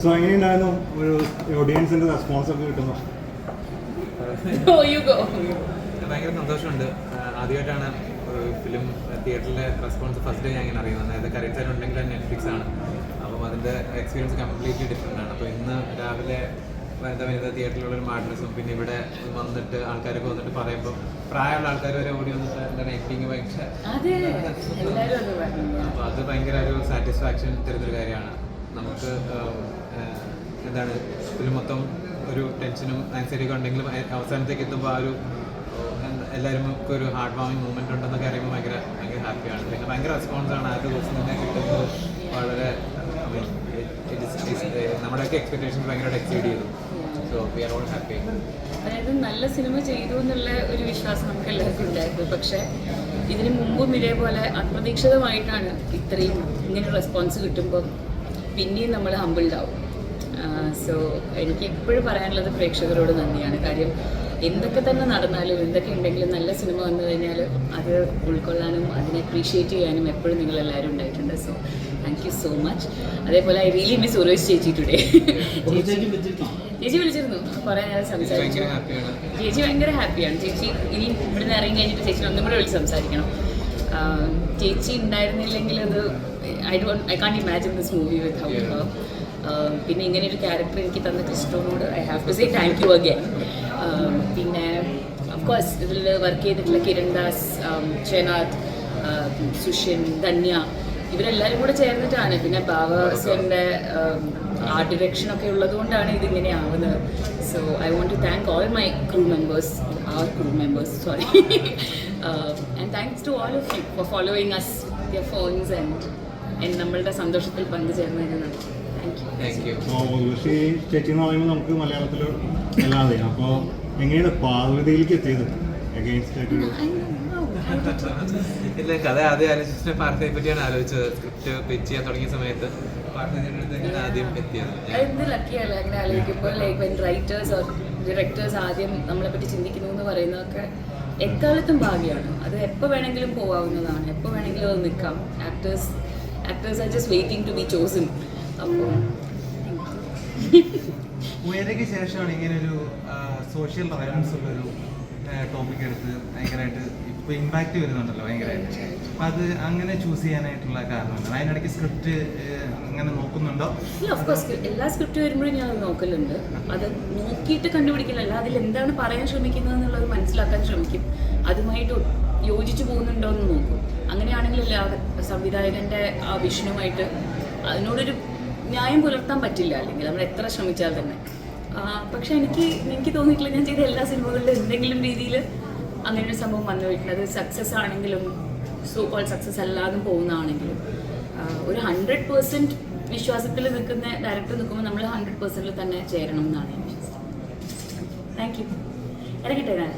So എങ്ങനെയുണ്ടായിരുന്നു ഒരു ഓഡിയൻസിന്റെ response ഒക്കെ കിട്ടുന്നു? ഭയങ്കര സന്തോഷമുണ്ട്. ആദ്യമായിട്ടാണ് ഒരു ഫിലിം തിയേറ്ററിലെ റെസ്പോൺസ് ഫസ്റ്റ് ഡേ ഞാൻ ഇങ്ങനെ അറിയുന്നത്. അതായത് കറക്റ്റ് ഉണ്ടെങ്കിൽ നെറ്റ്ഫ്ലിക്സ് ആണ്. അപ്പം അതിൻ്റെ എക്സ്പീരിയൻസ് കംപ്ലീറ്റ്ലി ഡിഫറെൻ്റ് ആണ്. അപ്പോൾ ഇന്ന് രാവിലെ വരുന്ന തിയേറ്ററിലുള്ളൊരു മാഡ്നസും പിന്നെ ഇവിടെ വന്നിട്ട് ആൾക്കാരൊക്കെ വന്നിട്ട് പറയുമ്പോൾ പ്രായമുള്ള ആൾക്കാർ വരെ ഓടി വന്നിട്ട് എന്താണ് ആക്ടിങ് ഭയങ്കര അപ്പോൾ അത് ഭയങ്കര ഒരു സാറ്റിസ്ഫാക്ഷൻ തരുന്നൊരു കാര്യമാണ്. നമുക്ക് എന്താണ് ഇതിൽ മൊത്തം ഒരു ടെൻഷനും ആൻസൈറ്റിയൊക്കെ ഉണ്ടെങ്കിലും അവസാനത്തേക്ക് എത്തുമ്പോൾ ആ ഒരു എല്ലാവരും ഒക്കെ ഒരു ഹാർട്ട് വാമിങ് മൂവ്മെൻറ്റ് ഉണ്ടെന്നൊക്കെ അറിയുമ്പോൾ ഭയങ്കര ഹാപ്പിയാണ്. പിന്നെ ഭയങ്കര റെസ്പോൺസാണ് ആദ്യ ദിവസം തന്നെ കിട്ടുന്നത്. വളരെ നമ്മുടെയൊക്കെ എക്സ്പെക്ടേഷൻസ് ഭയങ്കരമായിട്ട് എക്സീഡ് ചെയ്തു. So we are all happy. അതായത് നല്ല സിനിമ ചെയ്തു എന്നുള്ള ഒരു വിശ്വാസം നമുക്ക് എല്ലാവർക്കും ഉണ്ടായിരുന്നു. പക്ഷേ ഇതിന് മുമ്പും ഇതേപോലെ അപ്രതീക്ഷിതമായിട്ടാണ് ഇത്രയും ഇങ്ങനെ റെസ്പോൺസ് കിട്ടുമ്പം പിന്നെയും നമ്മൾ ഹമ്പിൾഡ് ആവും. സോ എനിക്ക് എപ്പോഴും പറയാനുള്ളത് പ്രേക്ഷകരോട് നന്ദിയാണ്. കാര്യം എന്തൊക്കെ തന്നെ നടന്നാലും എന്തൊക്കെ ഉണ്ടെങ്കിലും നല്ല സിനിമ വന്നു കഴിഞ്ഞാൽ അത് ഉൾക്കൊള്ളാനും അതിനെ അപ്രീഷിയേറ്റ് ചെയ്യാനും എപ്പോഴും നിങ്ങളെല്ലാവരും ഉണ്ടായിട്ടുണ്ട്. So thank you so much. അതേപോലെ ഐ റിയലി മിസ് ഉറേഷ് ചേച്ചി ടുഡേ. ചേച്ചി വിളിച്ചിരുന്നു, കുറേ നേരം സംസാരിച്ചു. ചേച്ചി ഭയങ്കര ഹാപ്പിയാണ്. ചേച്ചി ഇനി ഇവിടുന്ന് ഇറങ്ങി കഴിഞ്ഞിട്ട് ചേച്ചി ഒന്നും കൂടെ വിളിച്ച് സംസാരിക്കണം. ചേച്ചി ഉണ്ടായിരുന്നില്ലെങ്കിൽ അത് I can't imagine this movie without her. പിന്നെ ഇങ്ങനെ ഒരു ക്യാരക്ടർ എനിക്ക് തന്ന ക്രിസ്റ്റോനോട് I have to say thank you again. പിന്നെ ഓഫ്കോഴ്സ് ഇതിൽ വർക്ക് ചെയ്തിട്ടുള്ള കിരൺ ദാസ്, ചേനാഥ്, സുഷിൻ, ധന്യ, ഇവരെല്ലാവരും കൂടെ ചേർന്നിട്ടാണ്. പിന്നെ ബാബാസിൻ്റെ ആർട്ട് ഡിറക്ഷനൊക്കെ ഉള്ളതുകൊണ്ടാണ് ഇതിങ്ങനെ ആവുന്നത്. So I want to thank all my crew members, sorry. And thanks to all of you for following us your phones and നമ്മളുടെ സന്തോഷത്തിൽ പങ്കുചേർന്നതിന് താങ്ക് യു. ഉർവശി ചേച്ചി എന്ന് പറയുമ്പോൾ നമുക്ക് മലയാളത്തിൽ അല്ലാതെ അപ്പോൾ എങ്ങനെയാണ് പാർവതിയിലേക്ക് എത്തിയത്? ഇല്ല, കഥ ആദ്യം ആലോചിച്ചിട്ട് പാർത്ഥയെ പറ്റിയാണ് ആലോചിച്ചത്. സ്ക്രിപ്റ്റ് പിച്ച് ചെയ്യാൻ തുടങ്ങിയ സമയത്ത് പാർത്ഥയുടെ ആദ്യം എത്തിയത്. എന്ത് ലക്കിയല്ലേ അങ്ങനെ ആലോചിക്കുമ്പോൾ. Like when writers or directors ആദ്യം നമ്മളെ പറ്റി ചിന്തിക്കുന്നു എന്ന് പറയുന്നതൊക്കെ എക്കാലത്തും ഭാഗ്യമാണ്. അത് എപ്പോൾ വേണമെങ്കിലും പോകാവുന്നതാണ്, എപ്പോൾ വേണമെങ്കിലും അത് നിൽക്കാം. Actors are just waiting to be chosen. അപ്പോൾ ഉയരയ്ക്ക് ശേഷമാണ് ഇങ്ങനൊരു സോഷ്യൽ റെലവൻസ് ഉള്ളൊരു ടോപ്പിക് എടുത്ത് ഭയങ്കരമായിട്ട് ഇപ്പോൾ ഇമ്പാക്റ്റ് വരുന്നുണ്ടല്ലോ ഭയങ്കരമായിട്ട്. അപ്പം അത് അങ്ങനെ ചൂസ് ചെയ്യാനായിട്ടുള്ള കാരണമാണ് അതിനിടയ്ക്ക് സ്ക്രിപ്റ്റ് അങ്ങനെ നോക്കുന്നുണ്ടോ? ഇല്ല, ഓഫ്കോഴ്സ് എല്ലാ സ്ക്രിപ്റ്റ് വരുമ്പോഴും ഞാൻ അത് നോക്കലുണ്ട്. അത് നോക്കിയിട്ട് കണ്ടുപിടിക്കില്ലല്ല, അതിൽ എന്താണ് പറയാൻ ശ്രമിക്കുന്നത് എന്നുള്ളത് മനസ്സിലാക്കാൻ ശ്രമിക്കും. അതുമായിട്ട് യോജിച്ചു പോകുന്നുണ്ടോ എന്ന് നോക്കും. അങ്ങനെയാണെങ്കിലല്ല സംവിധായകൻ്റെ ആ വിഷനുമായിട്ട് അതിനോടൊരു ന്യായം പുലർത്താൻ പറ്റില്ല, അല്ലെങ്കിൽ നമ്മൾ എത്ര ശ്രമിച്ചാൽ തന്നെ. പക്ഷെ എനിക്ക് തോന്നിയിട്ടില്ല ഞാൻ ചെയ്ത എല്ലാ സിനിമകളിലും എന്തെങ്കിലും രീതിയിൽ അങ്ങനെ ഒരു സംഭവം വന്നു പോയിട്ടുണ്ട്. അത് സക്സസ് ആണെങ്കിലും സോ കോൾ സക്സസ് അല്ലാതും പോകുന്നതാണെങ്കിലും ഒരു 100% വിശ്വാസത്തിൽ നിൽക്കുന്ന ഡയറക്ടർ നിൽക്കുമ്പോൾ നമ്മൾ 100% തന്നെ ചേരണം എന്നാണ് ഞാൻ വിശ്വസിക്കുന്നത്. Thank you. ഇറങ്ങട്ടെ ഞാൻ.